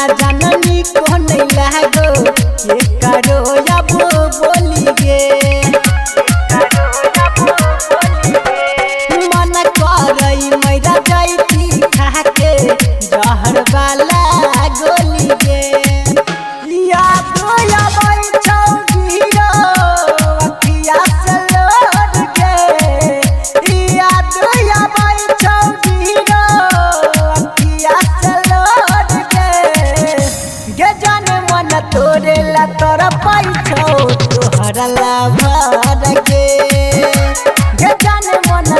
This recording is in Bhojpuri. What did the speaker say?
ना जाननी को नहीं लागो ये करो अब बोली गे मन करई मैरा जाई खाके जहर वाला गोली गे याद आबै छौ गिरो अखिया से लोड गे याद आबै छौ गिरो अखिया से लोड गे जाने मन तोरे ला तोरा पाई छौ तोहरा ला भर गे जाने मन